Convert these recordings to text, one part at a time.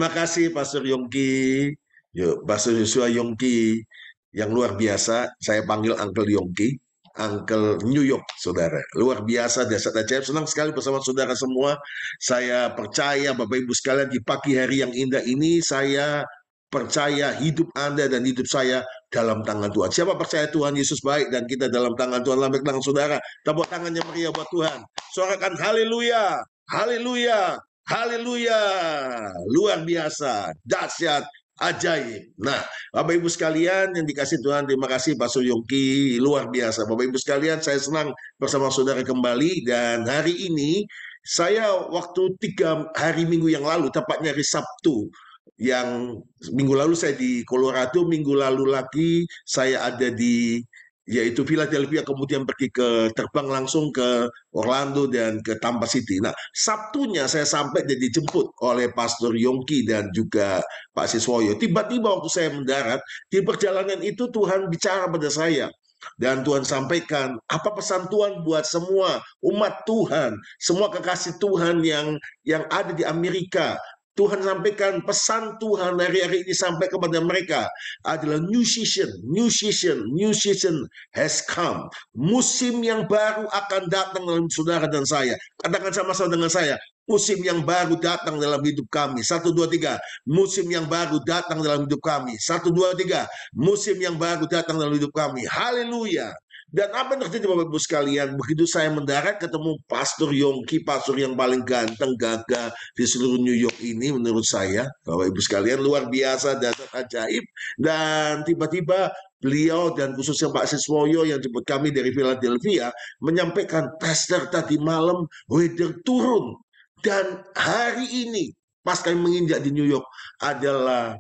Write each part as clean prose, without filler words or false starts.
Terima kasih Pastor Yongki, Pastor Yosua Yongki yang luar biasa. Saya panggil Uncle Yongki, Uncle New York, saudara. Luar biasa, dasar ajaib. Senang sekali bersama saudara semua. Saya percaya Bapak Ibu sekalian di pagi hari yang indah ini, saya percaya hidup Anda dan hidup saya dalam tangan Tuhan. Siapa percaya Tuhan Yesus baik dan kita dalam tangan Tuhan? Lambaikan tangan saudara. Tepuk tangannya meriah buat Tuhan. Suarakan haleluya, haleluya, haleluya. Luar biasa, dahsyat, ajaib. Nah, Bapak Ibu sekalian yang dikasih Tuhan, terima kasih Pastor Yongki, luar biasa. Bapak Ibu sekalian, saya senang bersama saudara kembali dan hari ini saya waktu 3 hari minggu yang lalu, tepatnya hari Sabtu, yang minggu lalu saya di Colorado, minggu lalu lagi saya ada di yaitu Philadelphia, kemudian pergi terbang langsung ke Orlando dan ke Tampa City. Nah, Sabtunya saya sampai dan dijemput oleh Pastor Yongki dan juga Pak Siswoyo. Tiba-tiba waktu saya mendarat, di perjalanan itu Tuhan bicara pada saya. Dan Tuhan sampaikan, apa pesan Tuhan buat semua umat Tuhan, semua kekasih Tuhan yang ada di Amerika. Tuhan sampaikan pesan Tuhan hari-hari ini sampai kepada mereka adalah new season, new season, new season has come. Musim yang baru akan datang dalam saudara dan saya. Katakan sama-sama dengan saya, musim yang baru datang dalam hidup kami. 1, 2, 3. Musim yang baru datang dalam hidup kami. 1, 2, 3. Musim yang baru datang dalam hidup kami. Haleluya. Dan apa yang terjadi Bapak Ibu sekalian, begitu saya mendarat ketemu Pastor Yongki, pastor yang paling ganteng, gagah di seluruh New York ini menurut saya, Bapak Ibu sekalian, luar biasa, dasar ajaib. Dan tiba-tiba beliau dan khususnya Pak Siswoyo yang jemput kami dari Philadelphia menyampaikan, Pastor tadi malam weather turun. Dan hari ini pas kami menginjak di New York adalah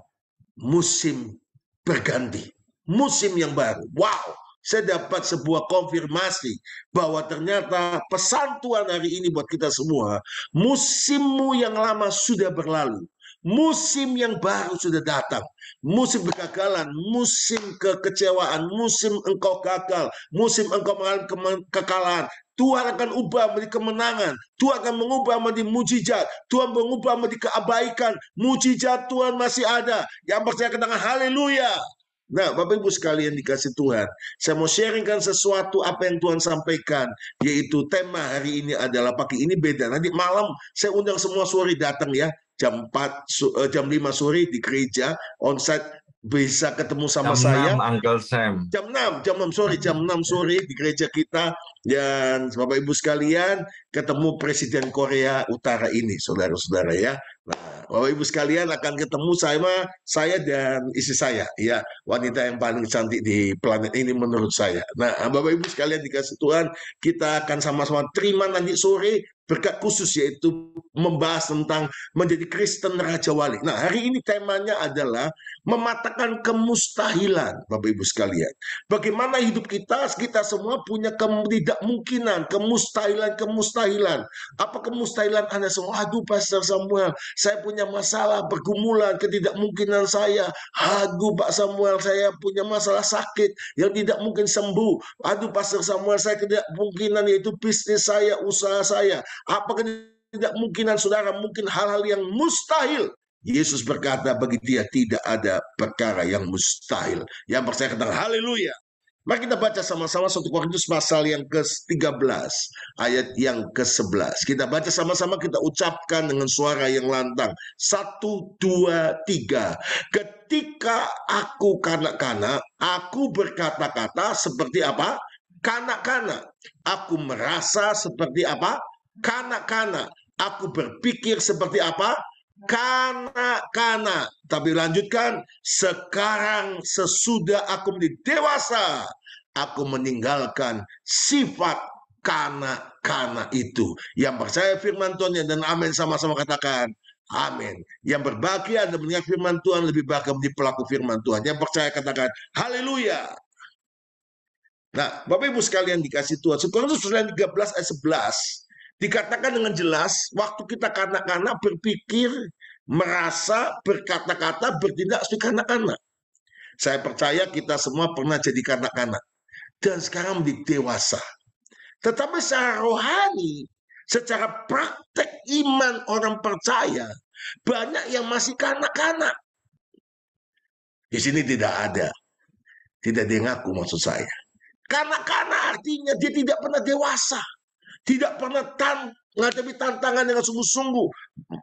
musim berganti, musim yang baru. Wow, saya dapat sebuah konfirmasi bahwa ternyata pesan Tuhan hari ini buat kita semua, musimmu yang lama sudah berlalu, musim yang baru sudah datang. Musim kegagalan, musim kekecewaan, musim engkau gagal, musim engkau mengalami kekalahan, Tuhan akan ubah menjadi kemenangan. Tuhan akan mengubah menjadi mujizat. Tuhan mengubah menjadi keabaikan. Mujizat Tuhan masih ada. Yang percaya katakan haleluya. Nah, Bapak Ibu sekalian dikasih Tuhan, saya mau sharingkan sesuatu apa yang Tuhan sampaikan, yaitu tema hari ini adalah pagi ini beda. Nanti malam saya undang semua sore datang ya, jam 5 sore di gereja onsite, bisa ketemu sama saya. Jam 6, Uncle Sam. Jam 6 sore di gereja kita. Dan Bapak Ibu sekalian, ketemu Presiden Korea Utara ini, saudara-saudara ya. Nah, Bapak Ibu sekalian akan ketemu saya dan istri saya, ya, wanita yang paling cantik di planet ini menurut saya. Nah, Bapak Ibu sekalian dikasih Tuhan, kita akan sama-sama terima nanti sore berkat khusus, yaitu membahas tentang menjadi Kristen Raja Wali. Nah, hari ini temanya adalah mematahkan kemustahilan, Bapak Ibu sekalian. Bagaimana hidup kita semua punya ketidakmungkinan, kemustahilan. Apa kemustahilan Anda semua? Aduh, Pastor Samuel, saya punya masalah, pergumulan, ketidakmungkinan saya. Aduh, Pak Samuel, saya punya masalah sakit yang tidak mungkin sembuh. Aduh, Pastor Samuel, saya ketidakmungkinan yaitu bisnis saya, usaha saya. Apa ketidakmungkinan saudara? Mungkin hal-hal yang mustahil. Yesus berkata, bagi dia tidak ada perkara yang mustahil. Yang percaya katakan haleluya. Mari kita baca sama-sama 1 Korintus pasal yang ke-13 ayat yang ke-11. Kita baca sama-sama, kita ucapkan dengan suara yang lantang. 1, 2, 3. Ketika aku kanak-kanak, aku berkata-kata seperti apa? Kanak-kanak. Aku merasa seperti apa? Kanak-kanak. Aku berpikir seperti apa? Kanak-kanak. Tapi lanjutkan, sekarang sesudah aku menjadi dewasa, aku meninggalkan sifat kanak-kanak itu. Yang percaya firman Tuhan dan amin sama-sama katakan amin. Yang berbahagia dan mendengar firman Tuhan lebih bahagia menjadi pelaku firman Tuhan. Yang percaya katakan haleluya. Nah, Bapak Ibu sekalian dikasih Tuhan, Korintus 13 ayat 11 dikatakan dengan jelas, waktu kita kanak-kanak berpikir, merasa, berkata-kata, bertindak seperti kanak-kanak. Saya percaya kita semua pernah jadi kanak-kanak dan sekarang menjadi dewasa. Tetapi secara rohani, secara praktek iman orang percaya, Banyak yang masih kanak-kanak. Di sini tidak ada. Tidak ada yang ngaku maksud saya. Kanak-kanak artinya dia tidak pernah dewasa. Tidak pernah menghadapi tantangan dengan sungguh-sungguh.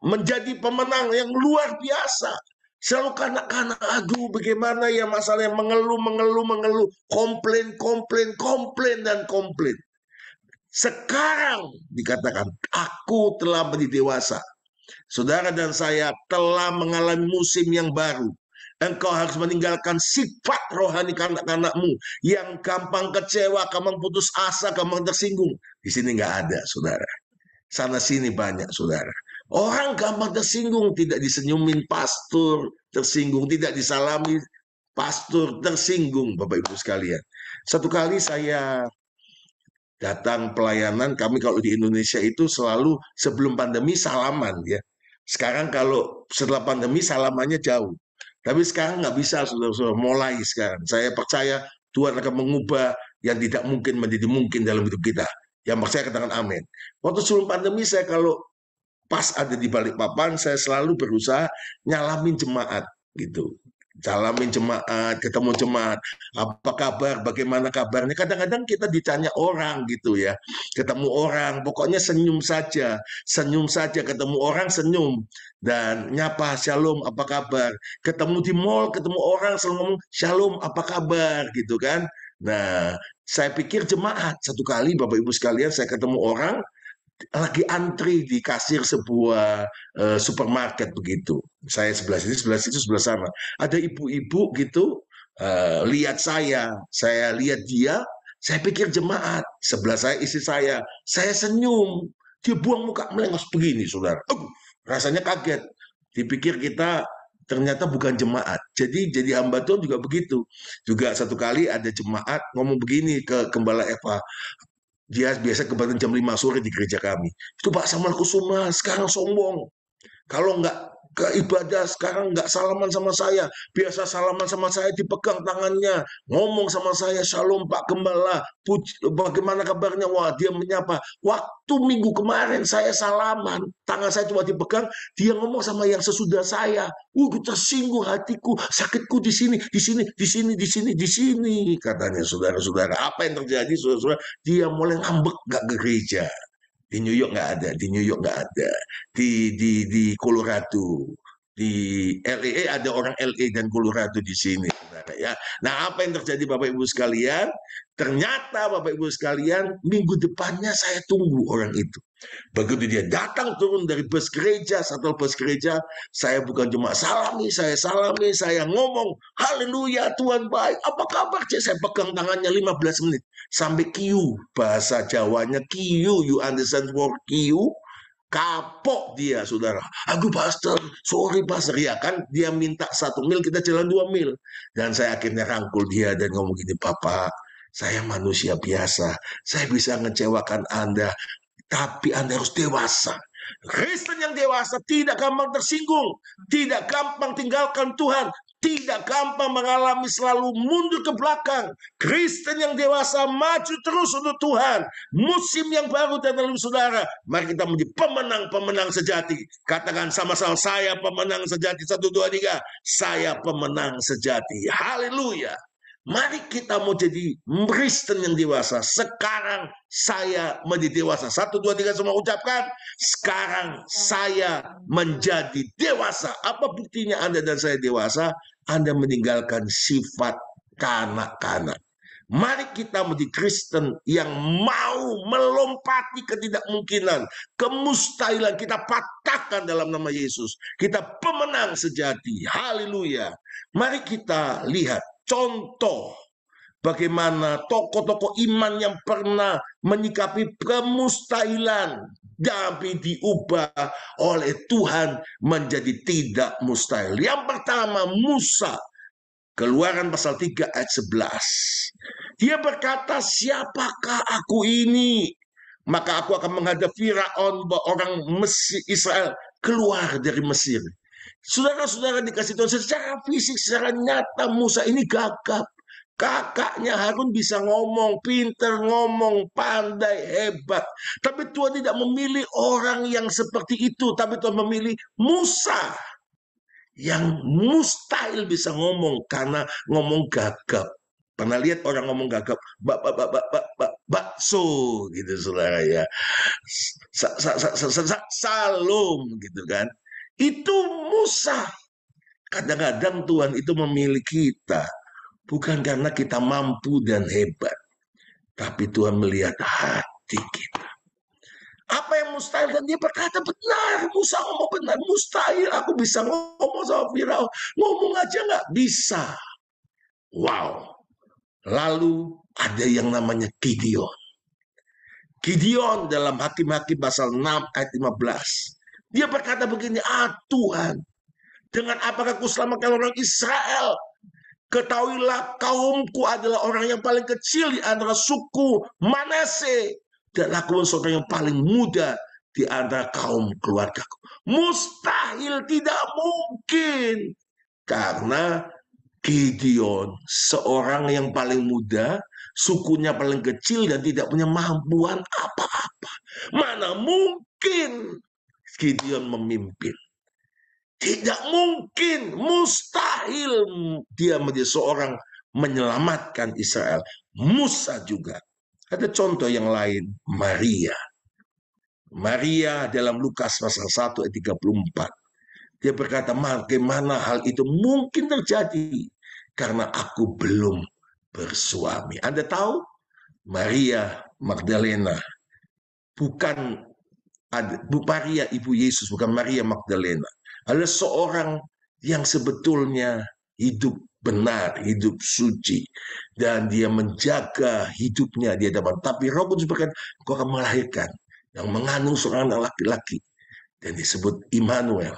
Menjadi pemenang yang luar biasa. Selalu kanak-kanak, aduh bagaimana ya masalah yang mengeluh, komplain, dan komplain. Sekarang dikatakan, aku telah menjadi dewasa. Saudara dan saya telah mengalami musim yang baru. Engkau harus meninggalkan sifat rohani kanak-kanakmu yang gampang kecewa, gampang putus asa, gampang tersinggung. Di sini nggak ada, saudara. Sana sini banyak, saudara. Orang gampang tersinggung, tidak disenyumin pastor, tersinggung, tidak disalami pastor, tersinggung, Bapak Ibu sekalian. Satu kali saya datang pelayanan, kami kalau di Indonesia itu selalu sebelum pandemi salaman ya. Sekarang kalau setelah pandemi salamannya jauh. Tapi sekarang nggak bisa, saudara-saudara. Mulai sekarang. Saya percaya Tuhan akan mengubah yang tidak mungkin menjadi mungkin dalam hidup kita. Yang percaya katakan amin. Waktu sebelum pandemi saya kalau pas ada di Balikpapan, saya selalu berusaha nyalamin jemaat gitu. Salamin jemaat, ketemu jemaat, apa kabar, bagaimana kabarnya. Kadang-kadang kita ditanya orang gitu ya, ketemu orang, pokoknya senyum saja, ketemu orang senyum, dan nyapa, shalom, apa kabar. Ketemu di mall, ketemu orang, selalu ngomong, shalom, apa kabar, gitu kan. Nah, saya pikir jemaat, satu kali Bapak Ibu sekalian, saya ketemu orang, lagi antri di kasir sebuah supermarket begitu. Saya sebelah sini, sebelah situ, sebelah sana. Ada ibu-ibu gitu, lihat saya lihat dia, saya pikir jemaat. Sebelah saya istri saya senyum. Dia buang muka melengos begini, saudara. Rasanya kaget. Dipikir kita ternyata bukan jemaat. Jadi hamba Tuhan juga begitu. Juga satu kali ada jemaat ngomong begini ke Gembala Eva. Dia biasa kebetulan jam 5 sore di gereja kami. Itu Pak Samuel Kusuma sekarang sombong. Kalau nggak ke ibadah sekarang nggak salaman sama saya. Biasa salaman sama saya dipegang tangannya. Ngomong sama saya, shalom Pak Gembala. Bagaimana kabarnya? Wah dia menyapa. Waktu minggu kemarin saya salaman. Tangan saya cuma dipegang. Dia ngomong sama yang sesudah saya. Tersinggung hatiku. Sakitku di sini, di sini, di sini, di sini, di sini. Katanya saudara-saudara. Apa yang terjadi saudara-saudara? Dia mulai ngambek nggak ke gereja. Di New York nggak ada, di New York nggak ada, di Colorado, di LA ada orang LA dan Colorado di sini, saudara ya. Nah, apa yang terjadi Bapak Ibu sekalian? Ternyata Bapak Ibu sekalian, minggu depannya saya tunggu orang itu. Begitu dia datang turun dari bus gereja, shuttle bus gereja, saya bukan cuma salami, saya ngomong, haleluya Tuhan baik, apa kabar cik? Saya pegang tangannya 15 menit, sampai kiu, bahasa Jawanya kiu, you understand word kiu? Kapok dia, saudara. Aku pastor, sorry pastor. Ya kan, dia minta 1 mil, kita jalan 2 mil. Dan saya akhirnya rangkul dia dan ngomong gini, Bapak, saya manusia biasa. Saya bisa ngecewakan Anda. Tapi Anda harus dewasa. Kristen yang dewasa tidak gampang tersinggung, tidak gampang tinggalkan Tuhan, tidak gampang mengalami selalu mundur ke belakang. Kristen yang dewasa maju terus untuk Tuhan. Musim yang baru dan dalam saudara, mari kita menjadi pemenang-pemenang sejati. Katakan sama-sama, saya pemenang sejati. 1, 2, 3. Saya pemenang sejati. Haleluya. Mari kita mau jadi Kristen yang dewasa. Sekarang saya menjadi dewasa. 1, 2, 3 semua ucapkan. Sekarang saya menjadi dewasa. Apa buktinya Anda dan saya dewasa? Anda meninggalkan sifat kanak-kanak. Mari kita menjadi Kristen yang mau melompati ketidakmungkinan, kemustahilan. Kita patahkan dalam nama Yesus. Kita pemenang sejati. Haleluya. Mari kita lihat contoh bagaimana tokoh-tokoh iman yang pernah menyikapi kemustahilan tapi diubah oleh Tuhan menjadi tidak mustahil. Yang pertama, Musa. Keluaran pasal 3 ayat 11. Dia berkata, siapakah aku ini? Maka aku akan menghadap Firaun, orang Mesir, Israel keluar dari Mesir. Saudara-saudara dikasih Tuhan secara fisik, secara nyata Musa ini gagap. Kakaknya Harun bisa ngomong, pinter ngomong, pandai, hebat. Tapi Tuhan tidak memilih orang yang seperti itu. Tapi Tuhan memilih Musa yang mustahil bisa ngomong karena ngomong gagap. Pernah lihat orang ngomong gagap, bakso gitu saudara ya. Salum gitu kan. Itu Musa. Kadang-kadang Tuhan itu memilih kita bukan karena kita mampu dan hebat, tapi Tuhan melihat hati kita. Apa yang mustahil, dan dia berkata benar. Musa ngomong benar, mustahil aku bisa ngomong sama Firaun, ngomong aja nggak bisa. Wow. Lalu ada yang namanya Gideon. Gideon dalam Hakim-Hakim pasal 6 ayat 15. Dia berkata begini, Tuhan, dengan apakah aku selamatkan orang Israel? Ketahuilah kaumku adalah orang yang paling kecil di antara suku Manase, dan aku seorang yang paling muda di antara kaum keluargaku. Mustahil, tidak mungkin. Karena Gideon seorang yang paling muda, sukunya paling kecil dan tidak punya kemampuan apa-apa. Mana mungkin Gideon memimpin? Tidak mungkin, mustahil dia menjadi seorang menyelamatkan Israel. Musa juga. Ada contoh yang lain, Maria. Maria dalam Lukas pasal 1 ayat 34. Dia berkata, bagaimana hal itu mungkin terjadi? Karena aku belum bersuami. Anda tahu, Maria Magdalena bukan Maria ibu Yesus, bukan Maria Magdalena. Adalah seorang yang sebetulnya hidup benar, hidup suci, dan dia menjaga hidupnya di hadapan. Tapi Roh Kudus berkata, kau akan melahirkan yang mengandung seorang anak laki-laki, dan disebut Immanuel,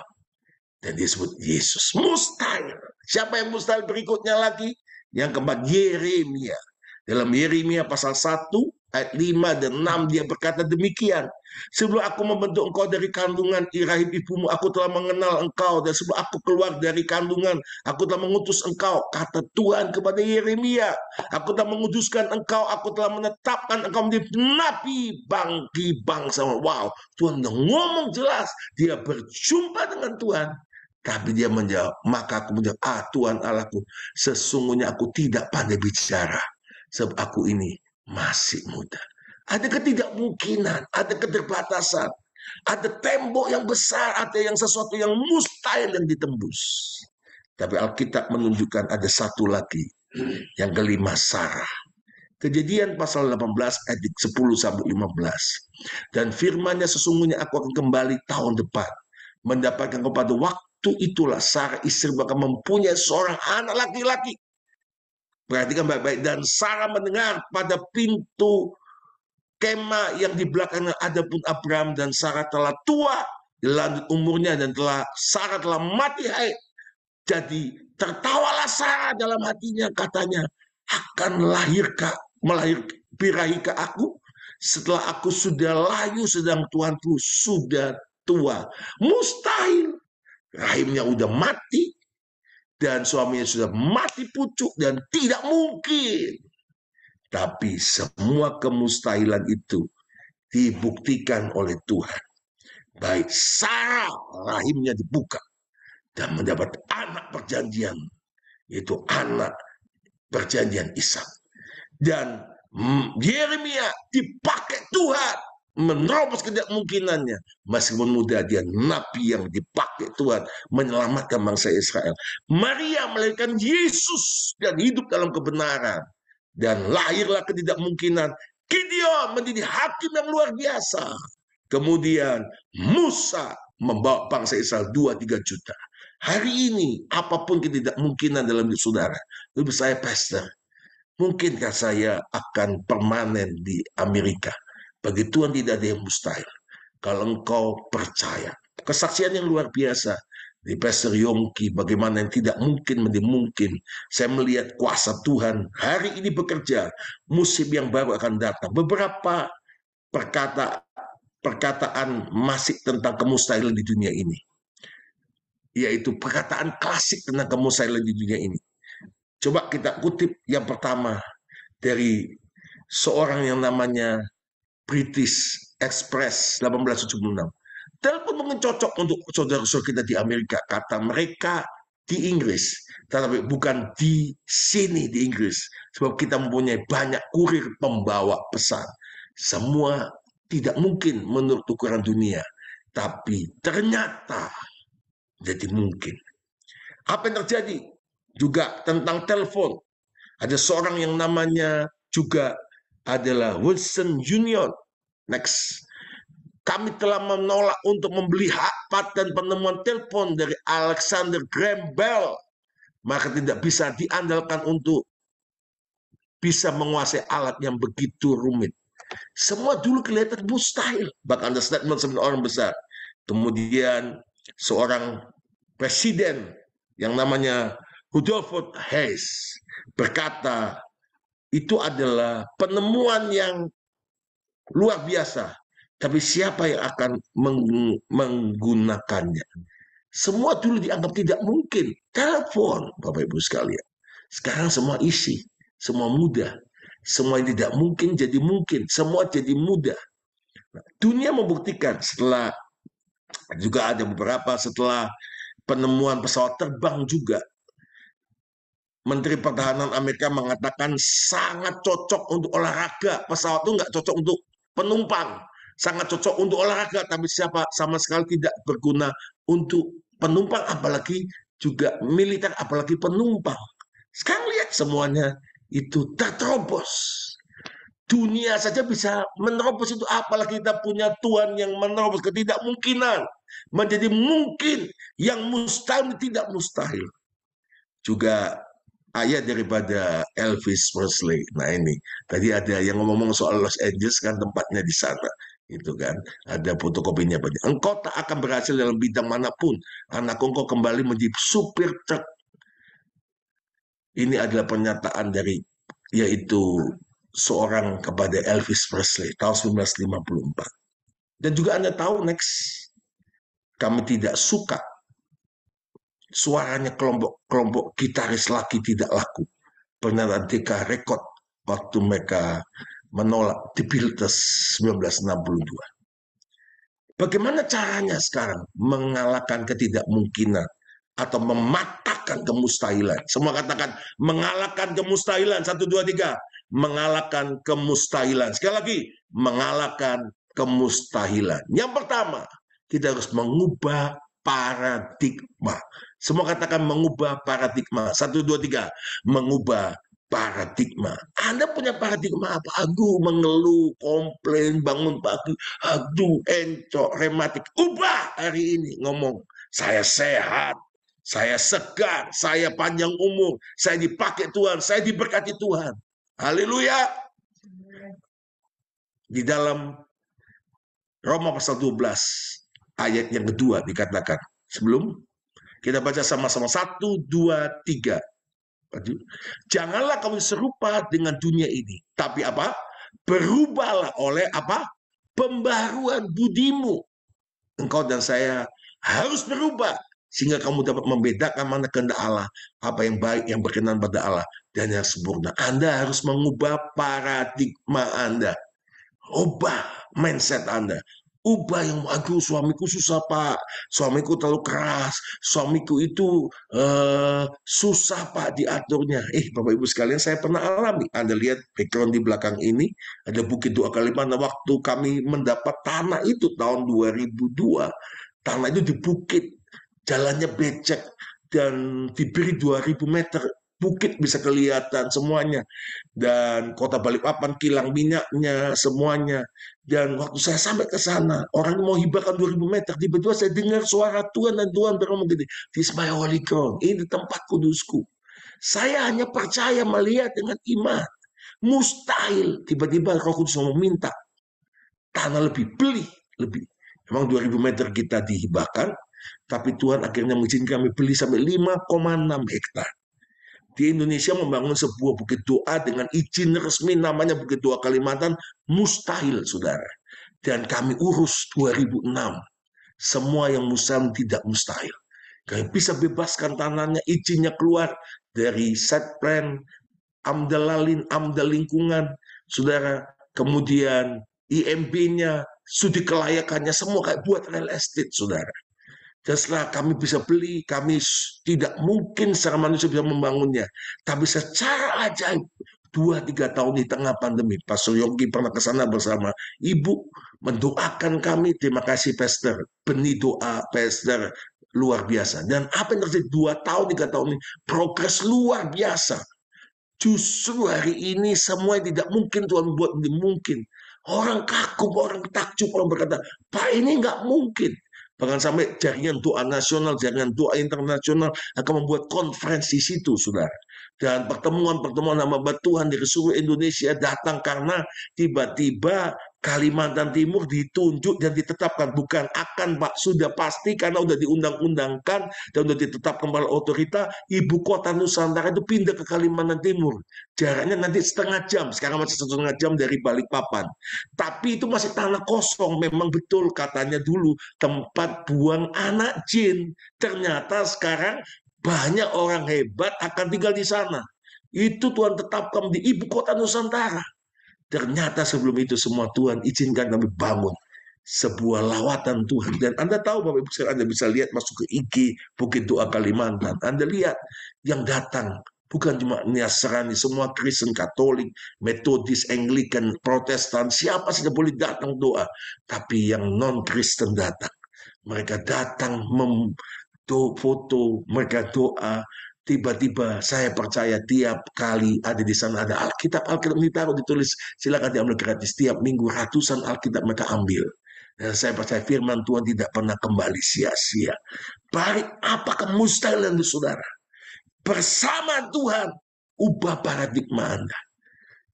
dan disebut Yesus. Mustahil. Siapa yang mustahil berikutnya lagi? Yang keempat, Yeremia. Dalam Yeremia pasal 1 ayat 5 dan 6 dia berkata demikian. Sebelum aku membentuk engkau dari kandungan rahim ibumu, aku telah mengenal engkau, dan sebelum aku keluar dari kandungan, aku telah mengutus engkau, kata Tuhan kepada Yeremia. Aku telah menguduskan engkau, aku telah menetapkan engkau menjadi nabi bagi bangsa. Wow, Tuhan udah ngomong jelas. Dia berjumpa dengan Tuhan. Tapi dia menjawab, maka aku menjawab, Tuhan Allahku, sesungguhnya aku tidak pandai bicara, sebab aku ini masih muda. Ada ketidakmungkinan, ada keterbatasan, ada tembok yang besar, ada yang sesuatu yang mustahil yang ditembus. Tapi Alkitab menunjukkan ada satu lagi, yang kelima, Sarah. Kejadian pasal 18 ayat 10 sampai 15. Dan firman-Nya, sesungguhnya aku akan kembali tahun depan, mendapatkan kepada waktu itulah Sarah istri bakal mempunyai seorang anak laki-laki. Perhatikan baik-baik. Dan Sarah mendengar pada pintu kemah yang di belakangnya ada pun Abraham, dan Sarah telah tua, lanjut umurnya, dan Sarah telah mati haid. Jadi tertawalah Sarah dalam hatinya, katanya, akan melahirkan aku setelah aku sudah layu, sedang Tuhanku sudah tua. Mustahil. Rahimnya udah mati, dan suaminya sudah mati pucuk, dan tidak mungkin. Tapi semua kemustahilan itu dibuktikan oleh Tuhan. Baik Sarah, rahimnya dibuka dan mendapat anak perjanjian, yaitu anak perjanjian Ishak. Dan Yeremia dipakai Tuhan menerobos ketidakmungkinannya. Meskipun muda, dia nabi yang dipakai Tuhan menyelamatkan bangsa Israel. Maria melahirkan Yesus dan hidup dalam kebenaran. Dan lahirlah ketidakmungkinan. Gideon menjadi hakim yang luar biasa. Kemudian Musa membawa bangsa Israel 2-3 juta. Hari ini apapun ketidakmungkinan dalam hidup saudara, lebih saya pastor, mungkinkah saya akan permanen di Amerika? Bagi Tuhan tidak ada yang mustahil. Kalau engkau percaya. Kesaksian yang luar biasa di Pastor Yongki, bagaimana yang tidak mungkin menjadi mungkin. Saya melihat kuasa Tuhan hari ini bekerja. Musim yang baru akan datang. Beberapa perkataan masih tentang kemustahilan di dunia ini, yaitu perkataan klasik tentang kemustahilan di dunia ini. Coba kita kutip yang pertama dari seorang yang namanya British Express 1876. Telepon mungkin cocok untuk saudara-saudara kita di Amerika, kata mereka di Inggris, tetapi bukan di sini di Inggris, sebab kita mempunyai banyak kurir pembawa pesan. Semua tidak mungkin menurut ukuran dunia, tapi ternyata jadi mungkin. Apa yang terjadi? Juga tentang telepon. Ada seorang yang namanya juga adalah Wilson Junior. Next. Kami telah menolak untuk membeli hak paten penemuan telepon dari Alexander Graham Bell. Maka tidak bisa diandalkan untuk bisa menguasai alat yang begitu rumit. Semua dulu kelihatan mustahil. Bahkan ada statement sebenarnya orang besar. Kemudian seorang presiden yang namanya Rutherford Hayes berkata, itu adalah penemuan yang luar biasa. Tapi siapa yang akan menggunakannya? Semua dulu dianggap tidak mungkin. Telepon, Bapak Ibu sekalian. Sekarang semua isi, semua mudah. Semua yang tidak mungkin jadi mungkin. Semua jadi mudah. Nah, dunia membuktikan setelah juga ada beberapa setelah penemuan pesawat terbang juga. Menteri Pertahanan Amerika mengatakan sangat cocok untuk olahraga. Pesawat itu nggak cocok untuk penumpang. Sangat cocok untuk olahraga, tapi sama sekali tidak berguna untuk penumpang, apalagi juga militer, apalagi penumpang. Sekarang lihat semuanya itu terterobos. Dunia saja bisa menerobos itu, apalagi kita punya Tuhan yang menerobos ketidakmungkinan menjadi mungkin, yang mustahil tidak mustahil. Juga ayat daripada Elvis Presley. Nah ini, tadi ada yang ngomong soal Los Angeles kan tempatnya di sana. Itu kan, ada fotokopinya banyak. Engkau tak akan berhasil dalam bidang manapun. Anakku, engkau kembali menjadi supir truk. Ini adalah pernyataan dari, yaitu seorang kepada Elvis Presley tahun 1954. Dan juga Anda tahu, next, kami tidak suka suaranya kelompok gitaris laki tidak laku. Pernyataan Decca Record waktu mereka menolak The Beatles 1962. Bagaimana caranya sekarang mengalahkan ketidakmungkinan atau mematahkan kemustahilan? Semua katakan mengalahkan kemustahilan. 1, 2, 3. Mengalahkan kemustahilan. Sekali lagi, mengalahkan kemustahilan. Yang pertama, kita harus mengubah paradigma. Semua katakan mengubah paradigma. 1, 2, 3. Mengubah paradigma. Anda punya paradigma apa? Aduh, mengeluh, komplain, bangun pagi, aduh, encok, rematik. Ubah hari ini ngomong, saya sehat, saya segar, saya panjang umur, saya dipakai Tuhan, saya diberkati Tuhan. Haleluya. Di dalam Roma pasal 12 ayat yang kedua dikatakan, sebelum kita baca sama-sama 1, 2, 3. Janganlah kamu serupa dengan dunia ini, tapi apa? Berubahlah oleh apa? Pembaharuan budimu. Engkau dan saya harus berubah sehingga kamu dapat membedakan mana kehendak Allah, apa yang baik, yang berkenan pada Allah, dan yang sempurna. Anda harus mengubah paradigma Anda, ubah mindset Anda. Ubah yang, aduh suamiku susah Pak, suamiku terlalu keras, suamiku itu susah Pak diaturnya. Bapak Ibu sekalian, saya pernah alami. Anda lihat background di belakang ini, ada Bukit Dua Kalimantan. Waktu kami mendapat tanah itu tahun 2002, tanah itu di bukit, jalannya becek, dan diberi 2000 meter. Bukit bisa kelihatan semuanya. Dan kota Balikpapan kilang minyaknya, semuanya. Dan waktu saya sampai ke sana, orang mau hibahkan 2000 meter, tiba-tiba saya dengar suara Tuhan, dan Tuhan berkata gini, "This is my holy ground, ini tempat kudusku." Saya hanya percaya melihat dengan iman. Mustahil tiba-tiba Roh Kudus meminta tanah lebih, beli lebih. Memang 2000 meter kita dihibahkan, tapi Tuhan akhirnya mengizinkan kami beli sampai 5,6 hektar. Di Indonesia membangun sebuah bukit doa dengan izin resmi namanya Bukit Doa Kalimantan mustahil, saudara. Dan kami urus 2006. Semua yang mustahil tidak mustahil. Kami bisa bebaskan tanahnya, izinnya keluar, dari set plan, AMDA lingkungan, saudara, kemudian IMB-nya, studi kelayakannya, semua kayak buat real estate, saudara. Dan setelah kami bisa beli, kami tidak mungkin secara manusia bisa membangunnya. Tapi secara ajaib, 2-3 tahun di tengah pandemi, Pastor Yongki pernah ke sana bersama Ibu, mendoakan kami. Terima kasih, Pastor. Benih doa, Pastor, luar biasa. Dan apa yang terjadi 2-3 tahun ini, progres luar biasa. Justru hari ini semua yang tidak mungkin Tuhan buat mungkin. Orang kagum, orang takjub, orang berkata, Pak, ini nggak mungkin. Bahkan sampai jaringan doa nasional, jaringan doa internasional akan membuat konferensi situ, saudara. Dan pertemuan-pertemuan nama Tuhan dari seluruh Indonesia datang karena tiba-tiba Kalimantan Timur ditunjuk dan ditetapkan. Bukan akan, Pak, sudah pasti karena sudah diundang-undangkan dan sudah ditetapkan oleh otorita, ibu kota Nusantara itu pindah ke Kalimantan Timur. Jaraknya nanti setengah jam, sekarang masih 1,5 jam dari Balikpapan. Tapi itu masih tanah kosong, memang betul katanya dulu tempat buang anak jin. Ternyata sekarang banyak orang hebat akan tinggal di sana. Itu Tuhan tetapkan di ibu kota Nusantara. Ternyata sebelum itu semua Tuhan izinkan kami bangun sebuah lawatan Tuhan. Dan Anda tahu Bapak Ibu, Anda bisa lihat masuk ke IG Bukit Doa Kalimantan. Anda lihat yang datang bukan cuma Nasrani, semua Kristen, Katolik, Metodis, Anglikan, Protestan, siapa saja boleh datang doa. Tapi yang non-Kristen datang. Mereka datang foto, mereka doa. Tiba-tiba saya percaya tiap kali ada di sana ada Alkitab ditaruh ditulis, silakan diambil gratis. Tiap minggu ratusan Alkitab mereka ambil. Dan saya percaya firman Tuhan tidak pernah kembali sia-sia. Baik apa kemustahilan saudara. Bersama Tuhan, ubah paradigma Anda.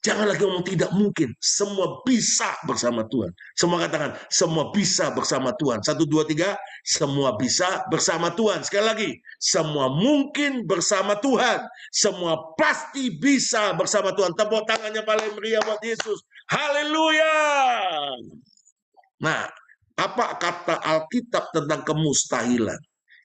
Jangan lagi ngomong tidak mungkin. Semua bisa bersama Tuhan. Semua katakan, semua bisa bersama Tuhan. 1, 2, 3. Semua bisa bersama Tuhan. Sekali lagi, semua mungkin bersama Tuhan. Semua pasti bisa bersama Tuhan. Tepuk tangannya paling meriah buat Yesus. Haleluya. Nah, apa kata Alkitab tentang kemustahilan?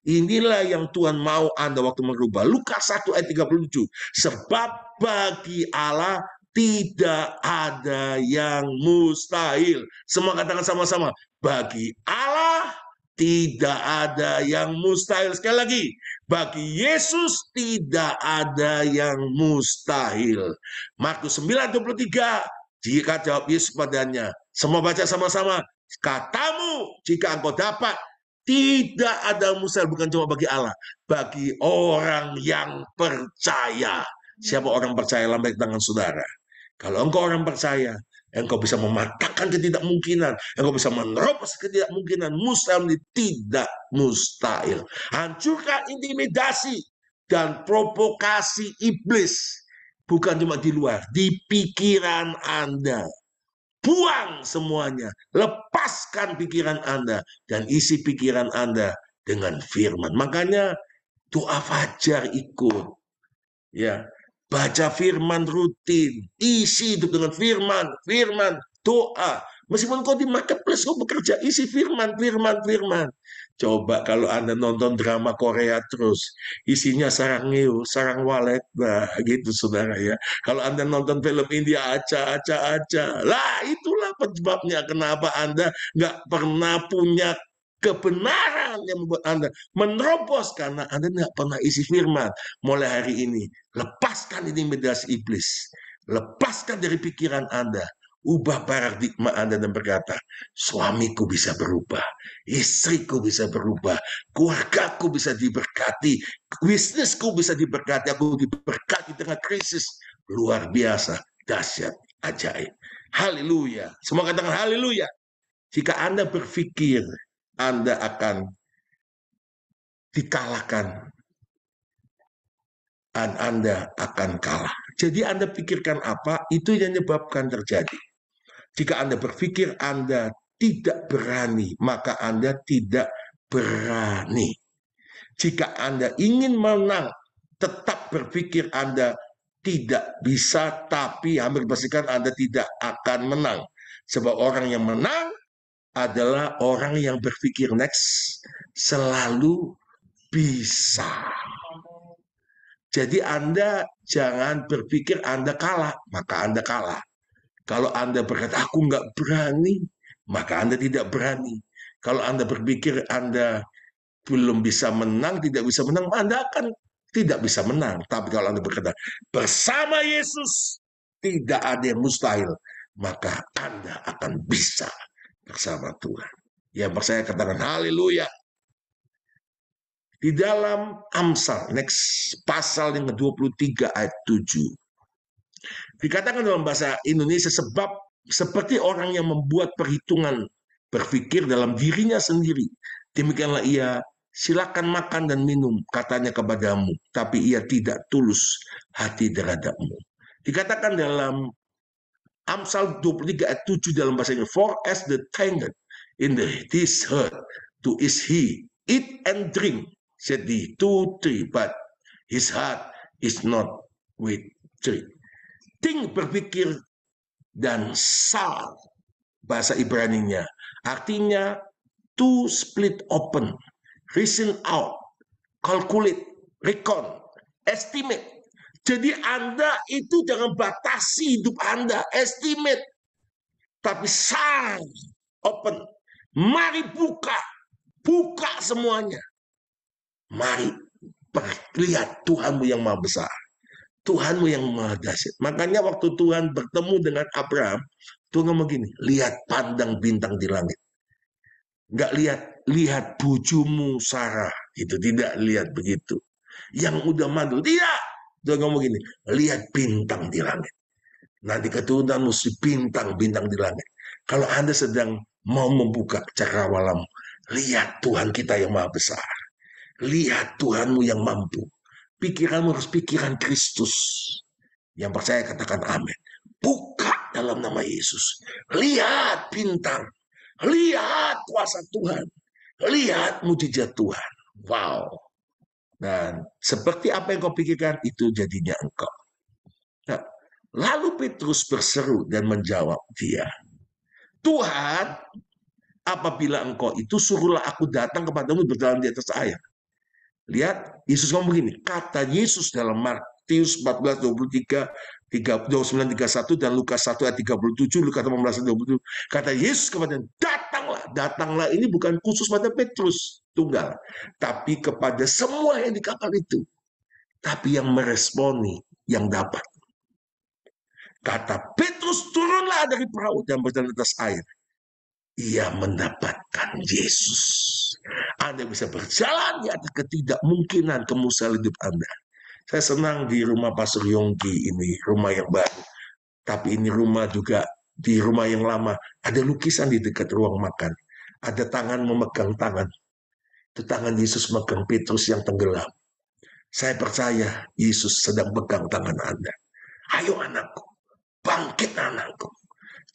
Inilah yang Tuhan mau Anda waktu merubah. Lukas 1 ayat 37. Sebab bagi Allah tidak ada yang mustahil. Semua katakan sama-sama. Bagi Allah tidak ada yang mustahil. Sekali lagi. Bagi Yesus tidak ada yang mustahil. Markus 9:23. Jika jawab Yesus padanya. Semua baca sama-sama. Katamu jika engkau dapat. Tidak ada mustahil, bukan cuma bagi Allah. Bagi orang yang percaya. Siapa orang percaya? Lambaikan tangan saudara. Kalau engkau orang percaya, engkau bisa mematahkan ketidakmungkinan. Engkau bisa menerobos ketidakmungkinan. Mustahil tidak mustahil. Hancurkan intimidasi dan provokasi iblis. Bukan cuma di luar, di pikiran Anda. Buang semuanya, lepaskan pikiran Anda dan isi pikiran Anda dengan firman. Makanya doa fajar ikut, ya, baca firman rutin, isi hidup dengan firman, doa. Meskipun kau di marketplace, kau bekerja, isi firman. Coba kalau Anda nonton drama Korea terus, isinya sarang ngew, sarang walet, nah gitu saudara ya. Kalau Anda nonton film India, aca. Lah itulah penyebabnya kenapa Anda nggak pernah punya kebenaran yang membuat Anda menerobos karena Anda nggak pernah isi firman. Mulai hari ini, lepaskan intimidasi iblis. Lepaskan dari pikiran Anda. Ubah paradigma Anda dan berkata, suamiku bisa berubah, istriku bisa berubah, keluargaku bisa diberkati, bisnisku bisa diberkati, aku diberkati dengan krisis luar biasa, dahsyat, ajaib. Haleluya. Semua katakan haleluya. Jika Anda berpikir Anda akan dikalahkan, dan Anda akan kalah. Jadi Anda pikirkan apa, itu yang menyebabkan terjadi. Jika Anda berpikir Anda tidak berani, maka Anda tidak berani. Jika Anda ingin menang, tetap berpikir Anda tidak bisa, tapi hampir pastikan Anda tidak akan menang. Sebab orang yang menang adalah orang yang berpikir next, selalu bisa. Jadi Anda jangan berpikir Anda kalah, maka Anda kalah. Kalau Anda berkata, aku nggak berani, maka Anda tidak berani. Kalau Anda berpikir Anda belum bisa menang, tidak bisa menang, Anda akan tidak bisa menang. Tapi kalau Anda berkata, bersama Yesus, tidak ada yang mustahil, maka Anda akan bisa bersama Tuhan. Yang percaya katakan haleluya. Di dalam Amsal, next pasal yang ke-23 ayat 7. Dikatakan dalam bahasa Indonesia, sebab seperti orang yang membuat perhitungan berpikir dalam dirinya sendiri, demikianlah ia, silakan makan dan minum, katanya kepadamu, tapi ia tidak tulus hati terhadapmu. Dikatakan dalam Amsal 23 ayat 7 dalam bahasa Inggris, for as the thinker in his heart, to is he eat and drink, said the 2, 3, but his heart is not with 3. Think, berpikir, dan sal, bahasa Ibraninya, artinya to split open, reason out, calculate, recon, estimate. Jadi Anda itu jangan batasi hidup Anda, estimate, tapi sal, open. Mari buka semuanya. Mari lihat Tuhanmu yang maha besar, Tuhanmu yang maha dahsyat. Makanya waktu Tuhan bertemu dengan Abraham, Tuhan ngomong gini, lihat pandang bintang di langit. Nggak lihat bujumu Sarah, itu tidak lihat begitu. Yang udah mandul, tidak. Tuhan ngomong gini, lihat bintang di langit. Nanti keturunan mesti bintang-bintang di langit. Kalau Anda sedang mau membuka cakrawalamu, lihat Tuhan kita yang maha besar. Lihat Tuhanmu yang mampu. Pikiranmu harus pikiran Kristus. Yang percaya katakan amin. Buka dalam nama Yesus. Lihat bintang. Lihat kuasa Tuhan. Lihat mujizat Tuhan. Wow. Dan seperti apa yang kau pikirkan, itu jadinya engkau. Nah, lalu Petrus berseru dan menjawab dia, Tuhan, apabila engkau itu, suruhlah aku datang kepadamu berjalan di atas air. Lihat, Yesus ngomong begini, kata Yesus dalam Matius 14, 23, 29, 31, dan Lukas 1 ayat 37, Lukas 18, 27, kata Yesus kepada datanglah. Datanglah ini bukan khusus pada Petrus tunggal, tapi kepada semua yang di kapal itu. Tapi yang meresponi, yang dapat. Kata Petrus, turunlah dari perahu dan berjalan atas air. Ia mendapatkan Yesus. Anda bisa berjalan di atas ketidakmungkinan kemusahan hidup Anda. Saya senang di rumah Pastor Yongki ini, rumah yang baru. Tapi ini rumah juga, di rumah yang lama, ada lukisan di dekat ruang makan. Ada tangan memegang tangan. Itu tangan Yesus memegang Petrus yang tenggelam. Saya percaya Yesus sedang pegang tangan Anda. Ayo anakku, bangkit anakku.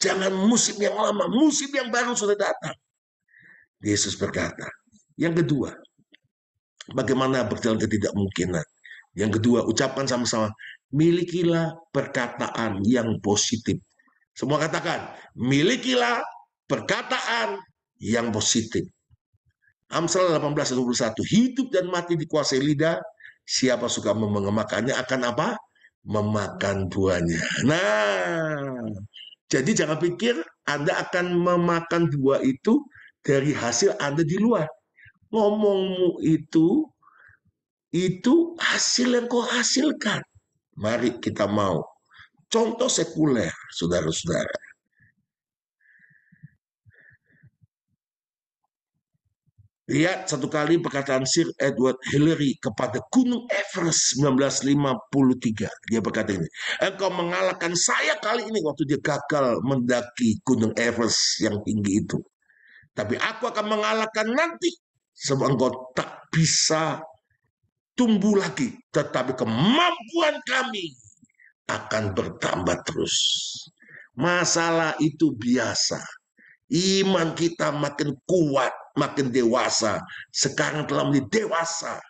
Jangan musim yang lama, musim yang baru sudah datang. Yesus berkata. Yang kedua, bagaimana berjalan ketidakmungkinan. Yang kedua, ucapkan sama-sama, milikilah perkataan yang positif. Semua katakan, milikilah perkataan yang positif. Amsal 18:21, hidup dan mati dikuasai lidah, siapa suka mengemakannya akan apa? Memakan buahnya. Nah, jadi jangan pikir Anda akan memakan buah itu dari hasil Anda di luar. Ngomongmu itu hasil yang kau hasilkan. Mari kita mau. Contoh sekuler, saudara-saudara. Lihat satu kali perkataan Sir Edward Hillary kepada Gunung Everest 1953. Dia berkata ini, engkau mengalahkan saya kali ini waktu dia gagal mendaki Gunung Everest yang tinggi itu. Tapi aku akan mengalahkan nanti sebab engkau tak bisa tumbuh lagi. Tetapi kemampuan kami akan bertambah terus. Masalah itu biasa. Iman kita makin kuat, makin dewasa. Sekarang telah menjadi dewasa.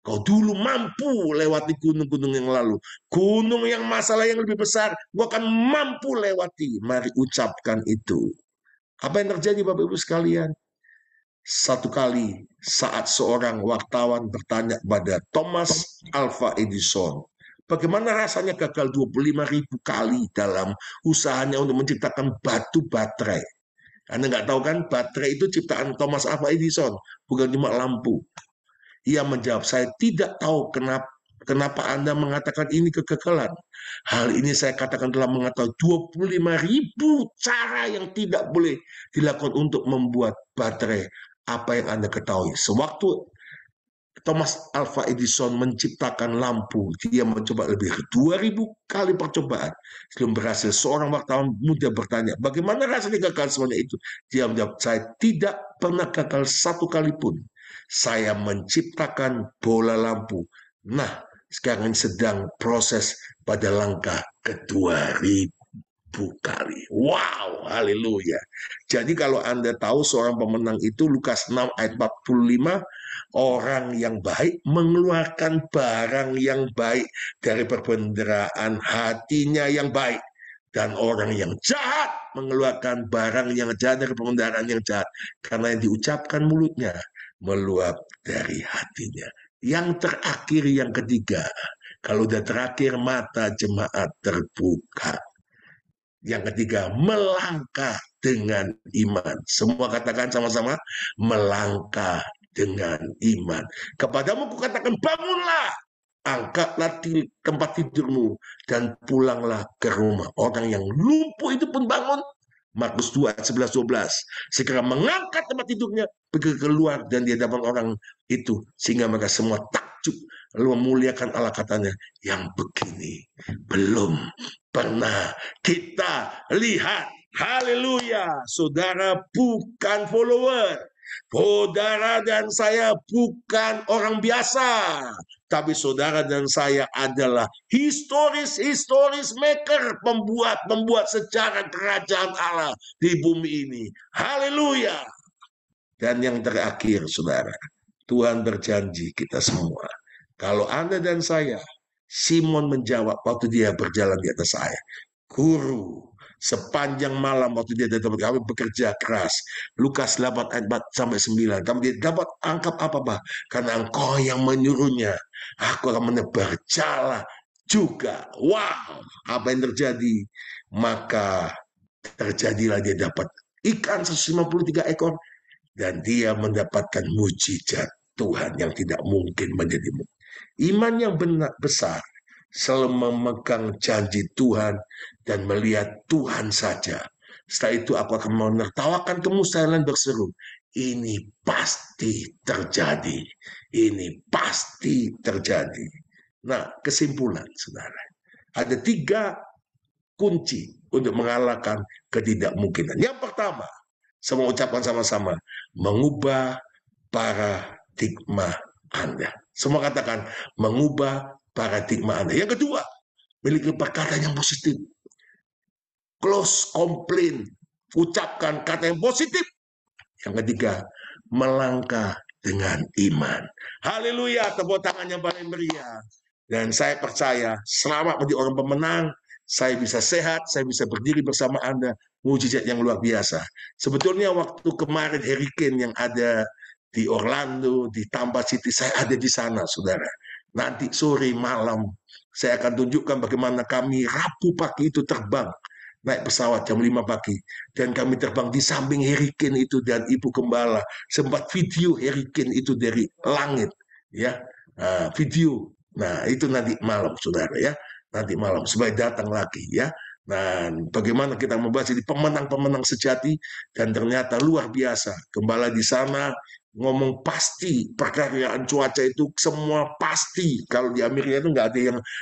Kau dulu mampu lewati gunung-gunung yang lalu. Gunung yang masalah yang lebih besar, kau akan mampu lewati. Mari ucapkan itu. Apa yang terjadi Bapak Ibu sekalian? Satu kali saat seorang wartawan bertanya pada Thomas Alva Edison, bagaimana rasanya gagal 25.000 kali dalam usahanya untuk menciptakan batu baterai. Anda nggak tahu kan, baterai itu ciptaan Thomas Alva Edison, bukan cuma lampu. Ia menjawab, saya tidak tahu kenapa Anda mengatakan ini kegagalan. Hal ini saya katakan telah mengetahui 25.000 cara yang tidak boleh dilakukan untuk membuat baterai. Apa yang Anda ketahui? Sewaktu Thomas Alva Edison menciptakan lampu, dia mencoba lebih dari 2.000 kali percobaan. Sebelum berhasil, seorang wartawan muda bertanya, bagaimana rasanya gagal semuanya itu? Dia menjawab, saya tidak pernah gagal satu kali pun. Saya menciptakan bola lampu. Nah, sekarang sedang proses pada langkah kedua kali. Wow, haleluya. Jadi kalau Anda tahu seorang pemenang itu Lukas 6 ayat 45, orang yang baik mengeluarkan barang yang baik dari perbendaharaan hatinya yang baik. Dan orang yang jahat mengeluarkan barang yang jahat dari perbendaharaan yang jahat. Karena yang diucapkan mulutnya meluap dari hatinya. Yang terakhir, yang ketiga, kalau udah terakhir mata jemaat terbuka. Yang ketiga, melangkah dengan iman. Semua katakan sama-sama, melangkah dengan iman. Kepadamu kukatakan, bangunlah, angkatlah tempat tidurmu, dan pulanglah ke rumah. Orang yang lumpuh itu pun bangun. Markus 2, 11-12. Segera mengangkat tempat tidurnya, pergi keluar, dan di hadapan orang itu, sehingga mereka semua takjub, lalu memuliakan Allah, katanya, yang begini belum pernah kita lihat. Haleluya. Saudara bukan follower. Saudara dan saya bukan orang biasa, tapi saudara dan saya adalah historis maker, pembuat sejarah kerajaan Allah di bumi ini. Haleluya. Dan yang terakhir, saudara, Tuhan berjanji kita semua, kalau Anda dan saya, Simon menjawab waktu dia berjalan di atas air, Guru, sepanjang malam waktu dia kami bekerja keras. Lukas 8 ayat 4-9. Kami tidak dapat angkap apa-apa, karena Engkau yang menyuruhnya. Aku akan menebar jala juga. Wow, apa yang terjadi? Maka terjadilah dia dapat ikan 153 ekor, dan dia mendapatkan mujizat Tuhan yang tidak mungkin menjadi mungkin. Iman yang benar besar selalu memegang janji Tuhan dan melihat Tuhan saja. Setelah itu aku akan menertawakan kemustahilan, berseru, ini pasti terjadi. Ini pasti terjadi. Nah, kesimpulan, saudara. Ada 3 kunci untuk mengalahkan ketidakmungkinan. Yang pertama, semua ucapan sama-sama, mengubah paradigma Anda. Semua katakan, mengubah paradigma Anda. Yang kedua, miliki perkataan yang positif. Close complaint, ucapkan kata yang positif. Yang ketiga, melangkah dengan iman. Haleluya, tepuk tangan yang paling meriah. Dan saya percaya, selamat menjadi orang pemenang. Saya bisa sehat, saya bisa berdiri bersama Anda. Mujizat yang luar biasa. Sebetulnya waktu kemarin hurricane yang ada di Orlando, di Tampa City, saya ada di sana, saudara. Nanti sore malam, saya akan tunjukkan bagaimana kami Rabu pagi itu terbang, naik pesawat jam 5 pagi, dan kami terbang di samping hurricane itu, dan Ibu Gembala sempat video hurricane itu dari langit, ya, video. Nah, itu nanti malam, saudara, ya, nanti malam supaya datang lagi, ya. Dan bagaimana kita membahas ini pemenang-pemenang sejati, dan ternyata luar biasa. Gembala di sana ngomong pasti, perkiraan cuaca itu semua pasti. Kalau di Amerika itu nggak ada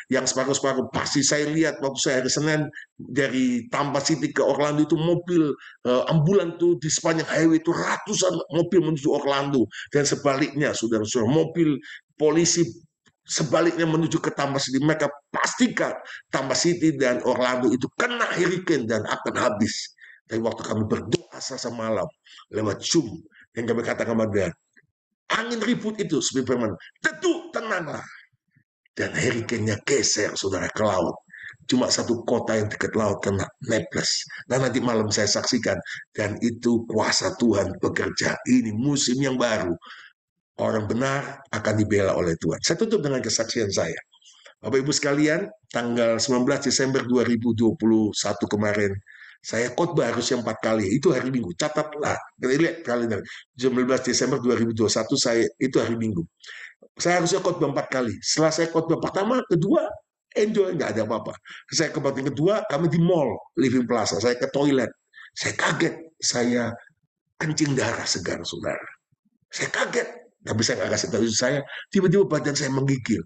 yang separuh-separuh. Pasti saya lihat waktu saya hari Senin dari Tampa City ke Orlando itu mobil ambulan tuh di sepanjang highway itu ratusan mobil menuju Orlando, dan sebaliknya, saudara-saudara, mobil polisi sebaliknya menuju ke Tampa City. Mereka pastikan Tampa City dan Orlando itu kena hurricane dan akan habis. Tapi waktu kami berdoa selasa malam lewat Zoom, yang kami katakan kepada angin ribut itu seperti firman, tentu tenanglah. Dan hurricane-nya geser, saudara, ke laut. cuma satu kota yang dekat laut kena Naples. Nah nanti malam saya saksikan, dan itu kuasa Tuhan bekerja. Ini musim yang baru. Orang benar akan dibela oleh Tuhan. Saya tutup dengan kesaksian saya. Bapak Ibu sekalian, tanggal 19 Desember 2021 kemarin, saya khotbah harusnya 4 kali. Itu hari Minggu. Catatlah. Lihat kalender. 19 Desember 2021 saya itu hari Minggu. Saya harusnya khotbah 4 kali. Setelah saya khotbah pertama, kedua, enjoy, nggak ada apa-apa. Saya khotbah kedua, kami di mall, Living Plaza. Saya ke toilet. Saya kaget. Saya kencing darah segar, saudara. Saya kaget. Tapi saya nggak kasih tahu saya. Tiba-tiba badan saya menggigil.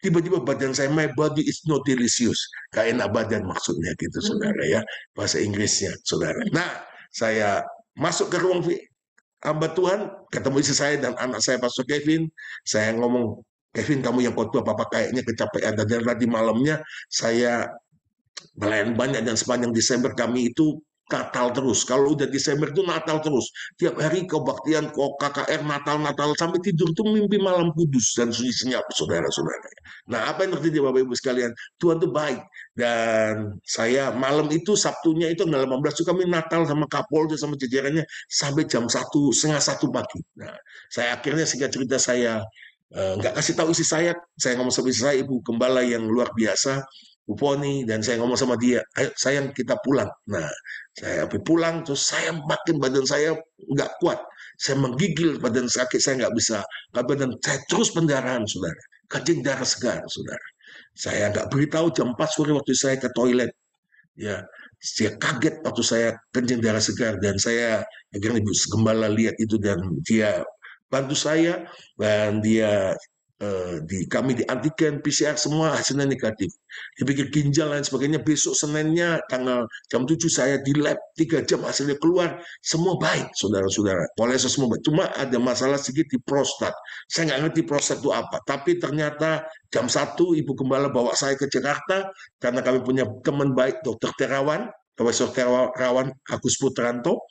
Tiba-tiba badan saya, my body is not delicious. Gak enak badan maksudnya gitu, saudara ya. Bahasa Inggrisnya, saudara. Nah, saya masuk ke ruang hamba Tuhan, ketemu istri saya dan anak saya, Pastor Kevin. Saya ngomong, Kevin, kamu yang khotbah, papa kayaknya kecapean. Dan tadi malamnya saya melayani banyak, dan sepanjang Desember kami itu Natal terus. Kalau udah Desember itu Natal terus. Tiap hari kebaktian, KKR, Natal, sampai tidur itu mimpi malam kudus dan sunyi senyap, saudara-saudara. Nah, apa yang terjadi Bapak Ibu sekalian? Tuhan itu baik. Dan saya malam itu, Sabtunya itu tanggal 18 itu kami Natal sama Kapolda sama jajarannya sampai jam 1, setengah 1 pagi. Nah, saya akhirnya singkat cerita saya nggak kasih tahu istri saya ngomong sama istri saya, Ibu Gembala yang luar biasa, Bu Poni, dan saya ngomong sama dia, ayo sayang kita pulang. Nah, saya pulang, terus saya makin badan saya nggak kuat, saya menggigil, badan sakit, saya nggak bisa, badan saya terus pendarahan, saudara, kencing darah segar, saudara. Saya nggak beritahu jam 4 sore waktu saya ke toilet, ya, saya kaget waktu saya kencing darah segar, dan saya akhirnya Ibu Gembala lihat itu, dan dia bantu saya, dan dia kami di antigen, PCR, semua hasilnya negatif. Dipikir ginjal dan sebagainya. Besok Seninnya tanggal jam 7 saya di lab 3 jam, hasilnya keluar, semua baik, saudara-saudara. Kolesterol semua baik. Cuma ada masalah sedikit di prostat. Saya nggak ngerti prostat itu apa. Tapi ternyata jam 1 Ibu Gembala bawa saya ke Jakarta karena kami punya teman baik, Dokter Terawan, Profesor Terawan Agus Putranto,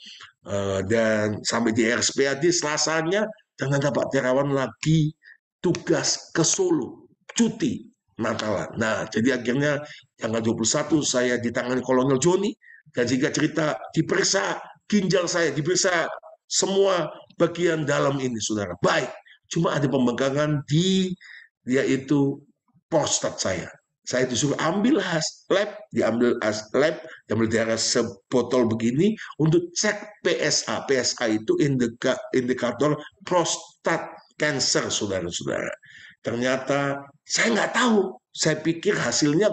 dan sampai di RSPAD Selasanya ternyata Pak Terawan lagi tugas ke Solo, cuti Natalan. Nah, jadi akhirnya tanggal 21 saya ditangani Kolonel Joni, dan jika cerita diperiksa ginjal saya, diperiksa semua bagian dalam ini, saudara. Baik, cuma ada pembengkakan di yaitu prostat saya. Saya disuruh ambil lab, diambil darah sebotol begini untuk cek PSA. PSA itu indikator prostat cancer, saudara-saudara. Ternyata saya nggak tahu. Saya pikir hasilnya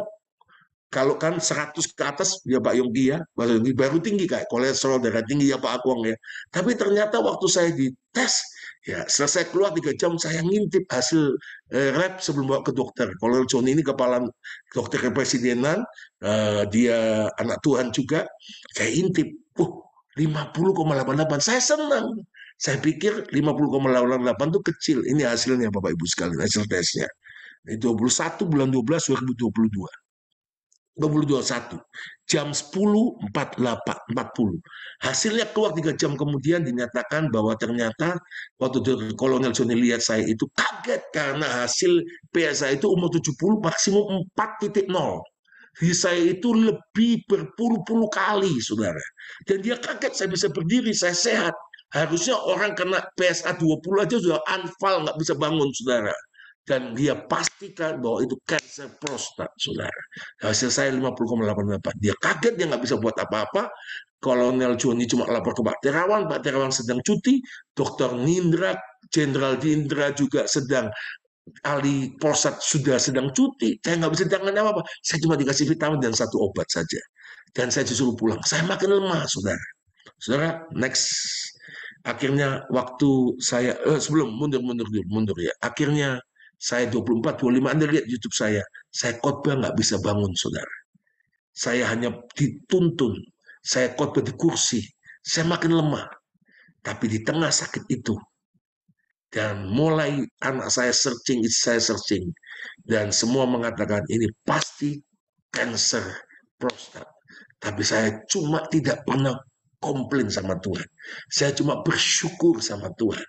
kalau kan 100 ke atas ya Pak Yongki ya, baru tinggi kayak kolesterol, darah tinggi ya Pak Akwang ya. Tapi ternyata waktu saya dites, ya selesai keluar 3 jam saya ngintip hasil lab sebelum bawa ke dokter. Kolonel Joni ini kepala dokter kepresidenan, dia anak Tuhan juga. Saya intip, 50,88. Saya senang. Saya pikir 50,88 itu kecil. Ini hasilnya Bapak Ibu sekalian, hasil tesnya. Ini 21 bulan 12 2022. 2021 jam 10.48 hasilnya keluar 3 jam kemudian, dinyatakan bahwa ternyata waktu Kolonel Joni lihat saya itu kaget karena hasil PSA itu umur 70 maksimum 4.0. Jadi saya itu lebih berpuluh-puluh kali, saudara. Dan dia kaget saya bisa berdiri, saya sehat. Harusnya orang kena PSA 20 aja sudah anfal, nggak bisa bangun, saudara. Dan dia pastikan bahwa itu kanker prostat, saudara. Hasil saya 50,88. Dia kaget, dia nggak bisa buat apa-apa. Kolonel Joni cuma lapor ke Pak Terawan sedang cuti. Dokter Nindra, Jenderal Nindra juga sedang, ahli prostat sudah sedang cuti. Saya nggak bisa tangani apa-apa. Saya cuma dikasih vitamin dan 1 obat saja. Dan saya disuruh pulang. Saya makin lemah, saudara. Saudara, next. Akhirnya waktu saya, sebelum mundur ya. Akhirnya saya 24, 25, Anda lihat YouTube saya khotbah nggak bisa bangun, saudara. Saya hanya dituntun, saya khotbah di kursi, saya makin lemah. Tapi di tengah sakit itu, dan mulai anak saya searching, dan semua mengatakan ini pasti kanker prostat. Tapi saya cuma tidak pernah komplain sama Tuhan. Saya cuma bersyukur sama Tuhan.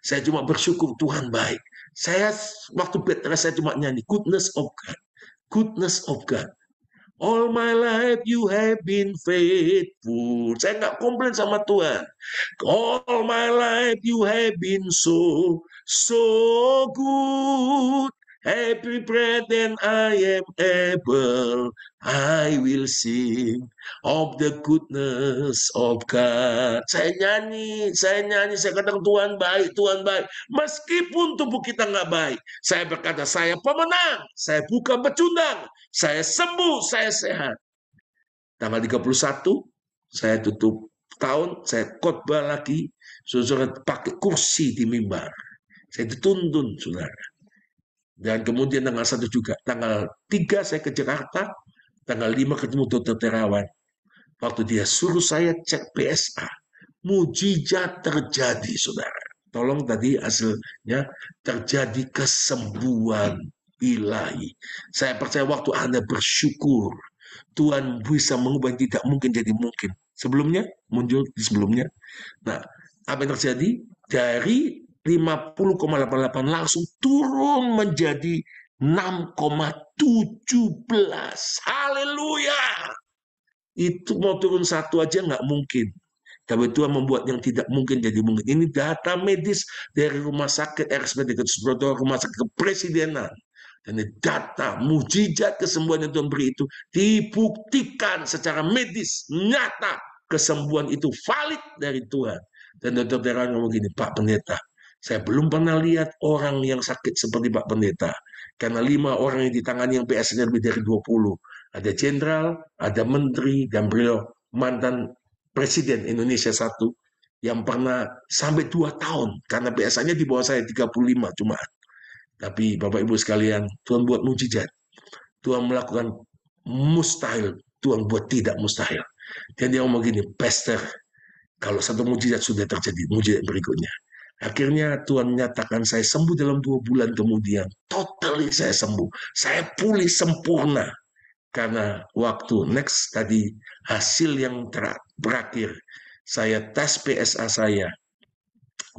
Saya cuma bersyukur Tuhan baik. Saya waktu bed rest saya cuma nyanyi goodness of God, goodness of God. All my life you have been faithful. Saya nggak komplain sama Tuhan. All my life you have been so good. Every breath that I am able, I will sing of the goodness of God. Saya nyanyi, saya katakan Tuhan baik, Tuhan baik. Meskipun tubuh kita nggak baik, saya berkata saya pemenang, saya bukan pecundang, saya sembuh, saya sehat. Tanggal 31, saya tutup tahun, saya khotbah lagi, saudara pakai kursi di mimbar. Saya dituntun, saudara. Dan kemudian tanggal 1 juga. Tanggal 3 saya ke Jakarta, tanggal 5 ketemu Dr. Terawan. Waktu dia suruh saya cek PSA, mujizat terjadi, saudara. Tolong tadi hasilnya terjadi kesembuhan ilahi. Saya percaya waktu Anda bersyukur, Tuhan bisa mengubah yang tidak mungkin jadi mungkin. Sebelumnya, muncul di sebelumnya. Nah, apa yang terjadi? Dari 50,88 langsung turun menjadi 6,17. Haleluya! Itu mau turun satu aja nggak mungkin. Tapi Tuhan membuat yang tidak mungkin jadi mungkin. Ini data medis dari Rumah Sakit RSPD Subroto, Rumah Sakit Kepresidenan. Dan data mujizat kesembuhan yang Tuhan beri itu dibuktikan secara medis nyata, kesembuhan itu valid dari Tuhan. Dan Dr. Terawan ngomong gini, Pak Pendeta, saya belum pernah lihat orang yang sakit seperti Pak Pendeta. Karena 5 orang yang ditangani yang PSN lebih dari 20. Ada jenderal, ada menteri, dan beliau mantan Presiden Indonesia 1 yang pernah sampai 2 tahun karena biasanya di bawah saya 35 cuma. Tapi Bapak Ibu sekalian, Tuhan buat mujizat. Tuhan melakukan mustahil, Tuhan buat tidak mustahil. Dan dia ngomong gini, Pastor, kalau satu mujizat sudah terjadi, mujizat berikutnya. Akhirnya Tuhan menyatakan saya sembuh dalam 2 bulan kemudian. Totally saya sembuh. Saya pulih sempurna. Karena waktu next tadi hasil yang terakhir saya tes PSA saya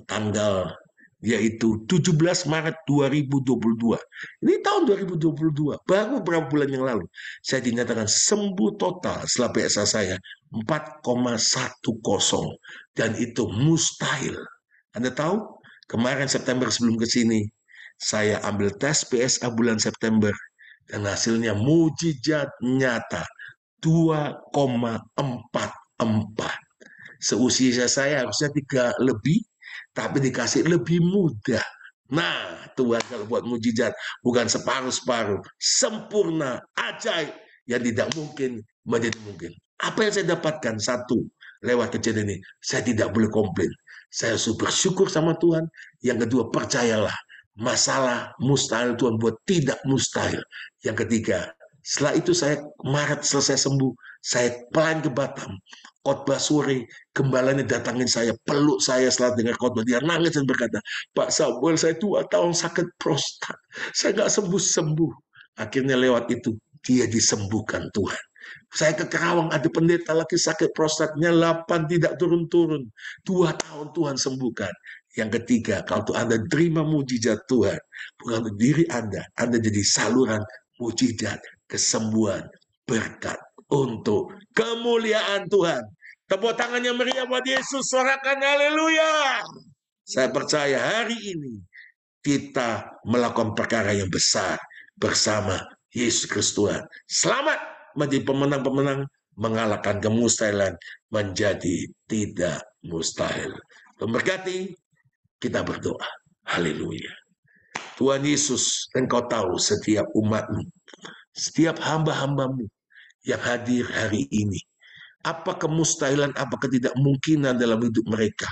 tanggal yaitu 17 Maret 2022. Ini tahun 2022, baru beberapa bulan yang lalu. Saya dinyatakan sembuh total setelah PSA saya 4,10 dan itu mustahil. Anda tahu, kemarin September sebelum ke sini saya ambil tes PSA bulan September dan hasilnya mujizat nyata 2,44. Seusia saya harusnya 3 lebih, tapi dikasih lebih mudah. Nah, Tuhan kalau buat mujizat bukan separuh-separuh, sempurna, ajaib, yang tidak mungkin menjadi mungkin. Apa yang saya dapatkan? Satu, lewat kejadian ini, saya tidak boleh komplain. Saya bersyukur sama Tuhan. Yang kedua, percayalah, masalah mustahil Tuhan buat tidak mustahil. Yang ketiga, setelah itu saya Maret selesai sembuh, saya pelan ke Batam, khotbah sore, gembalanya datangin saya, peluk saya setelah dengar khotbah. Dia nangis dan berkata, Pak Samuel, saya 2 tahun sakit prostat. Saya nggak sembuh-sembuh. Akhirnya lewat itu, dia disembuhkan Tuhan. Saya ke Kerawang, ada pendeta lagi sakit prostatnya 8 tidak turun-turun. 2 tahun Tuhan sembuhkan. Yang ketiga, kalau Anda terima mujizat Tuhan, bukan untuk diri Anda jadi saluran mujizat, kesembuhan, berkat untuk kemuliaan Tuhan. Tepuk tangannya meriah buat Yesus, sorakan haleluya. Saya percaya hari ini kita melakukan perkara yang besar bersama Yesus Kristus Tuhan. Selamat menjadi pemenang-pemenang, mengalahkan kemustahilan menjadi tidak mustahil. Memberkati, kita berdoa. Haleluya. Tuhan Yesus, Engkau tahu setiap umat-Mu, setiap hamba-hamba-Mu yang hadir hari ini. Apa kemustahilan, apa ketidakmungkinan dalam hidup mereka.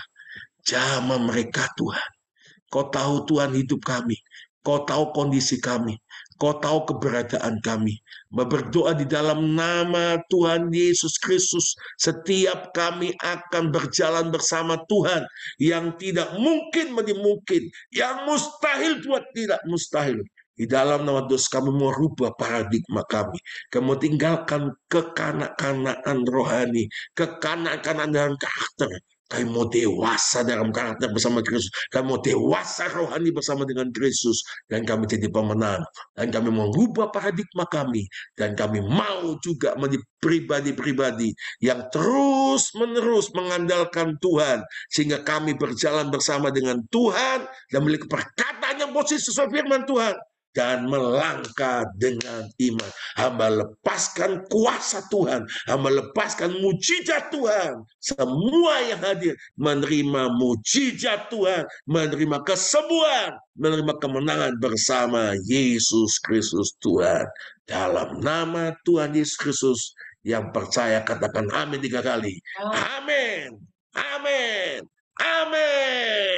Jamah mereka Tuhan. Kau tahu Tuhan hidup kami. Kau tahu kondisi kami. Kau tahu keberadaan kami. Berdoa di dalam nama Tuhan Yesus Kristus. Setiap kami akan berjalan bersama Tuhan. Yang tidak mungkin menjadi mungkin. Yang mustahil buat tidak mustahil. Di dalam nama Yesus kami mau rubah paradigma kami. Kamu tinggalkan kekanak-kanakan rohani. Kekanak-kanakan karakter. Kami mau dewasa dalam karakter bersama Kristus. Kami mau dewasa rohani bersama dengan Kristus. Dan kami jadi pemenang. Dan kami mengubah paradigma kami. Dan kami mau juga menjadi pribadi-pribadi yang terus-menerus mengandalkan Tuhan. Sehingga kami berjalan bersama dengan Tuhan. Dan memiliki perkataan yang positif sesuai firman Tuhan. Dan melangkah dengan iman. Hamba lepaskan kuasa Tuhan. Hamba lepaskan mujizat Tuhan. Semua yang hadir menerima mujizat Tuhan, menerima kesembuhan, menerima kemenangan bersama Yesus Kristus Tuhan. Dalam nama Tuhan Yesus Kristus, yang percaya katakan amin 3 kali. Amin. Amin. Amin.